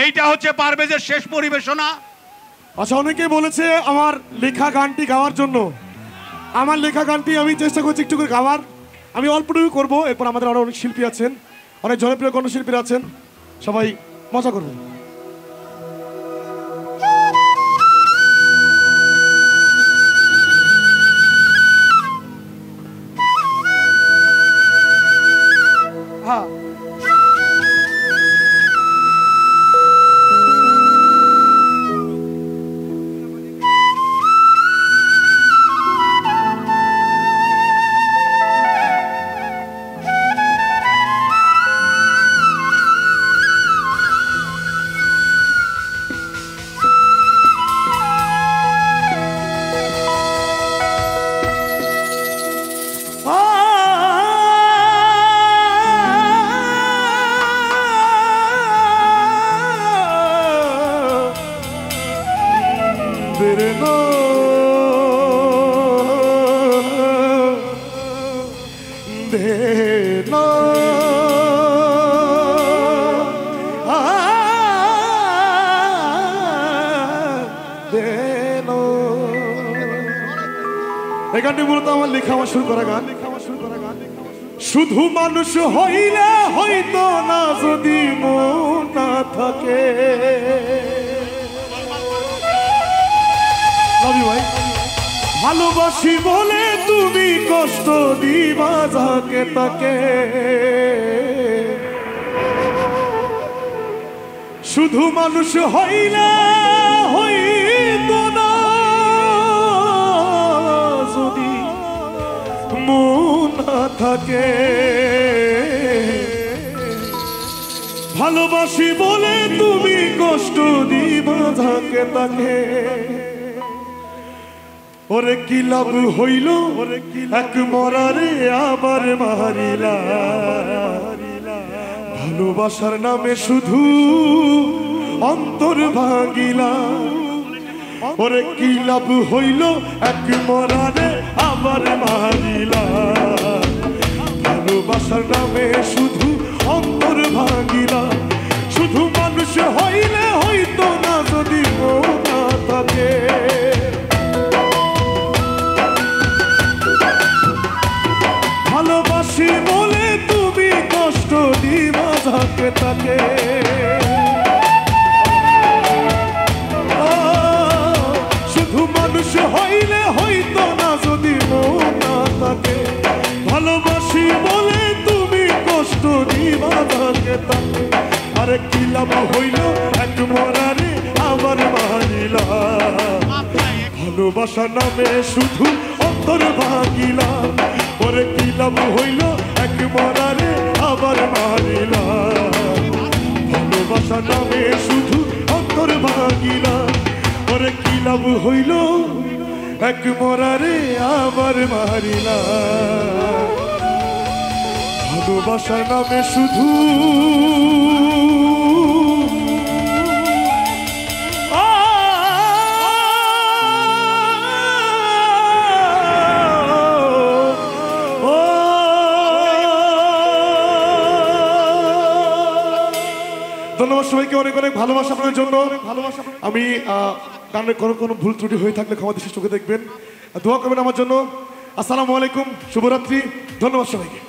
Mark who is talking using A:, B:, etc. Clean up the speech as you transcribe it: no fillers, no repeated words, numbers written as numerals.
A: এইটা হচ্ছে পারভেজের শেষ পরিবেশনা।
B: আচ্ছা, অনেকেই বলেছে আমার লেখা গানটি গাওয়ার জন্য। আমার লেখা গানটি আমি চেষ্টা করছি একটু করে গাওয়ার। আমি অল্পটুকু করবো, এরপর আমাদের আরো অনেক শিল্পী আছেন, অনেক জনপ্রিয় কণ্ঠশিল্পীরা আছেন, সবাই মজা করবেন। হ্যাঁ, এই গানটি মূলত আমার লেখা, আমার শুরু করা গান। শুধু মানুষ হইলে হইতো না যদি মন না থাকে। ভাই, ভালোবাসি বলে তুমি কষ্ট দিবা যাকে তাকে। শুধু মানুষ হইলে হইতো না যদি মন না থাকে। ভালোবাসি বলে তুমি কষ্ট দিবা যাকে তাকে। ওরে কি লাভ হইল এক মরারে আবার মারিলা। ভালোবাসার নামে শুধু অন্তর ভাঙিলা। ওরে কি লাভ হইল এক মরারে আবার মারিলা। ভালোবাসার নামে শুধু অন্তর ভাঙিলা। শুধু মানুষ হইলে হইতো না যদি মন না থাকে। ভালোবাসি বলে তুমি কষ্ট দিবা যাকে তাকে। শুধু মানুষ হইলে হইতো না যদি মন না থাকে। ভালোবাসি বলে তুমি কষ্ট দিবা যাকে তাকে। আরে কি লাভ হইল এক মরারে আবার মারিলা। ভালোবাসার নামে শুধু অন্তর ভাঙিলা। ওরে কি লাভ হইল এক মরারে আবার মারিলা। ভালোবাসার নামে শুধু অন্তর ভাঙিলা। ওরে কি লাভ হইল এক মরারে আবার মারিলা। ভালোবাসার নামে শুধু ধন্যবাদ সবাইকে, অনেক অনেক ভালোবাসা আপনার জন্য। আমি গানের কোনো ভুল ত্রুটি হয়ে থাকলে ক্ষমা দৃষ্টি চোখে দেখবেন, দোয়া করবেন আমার জন্য। আসসালামু আলাইকুম, শুভরাত্রি, ধন্যবাদ সবাইকে।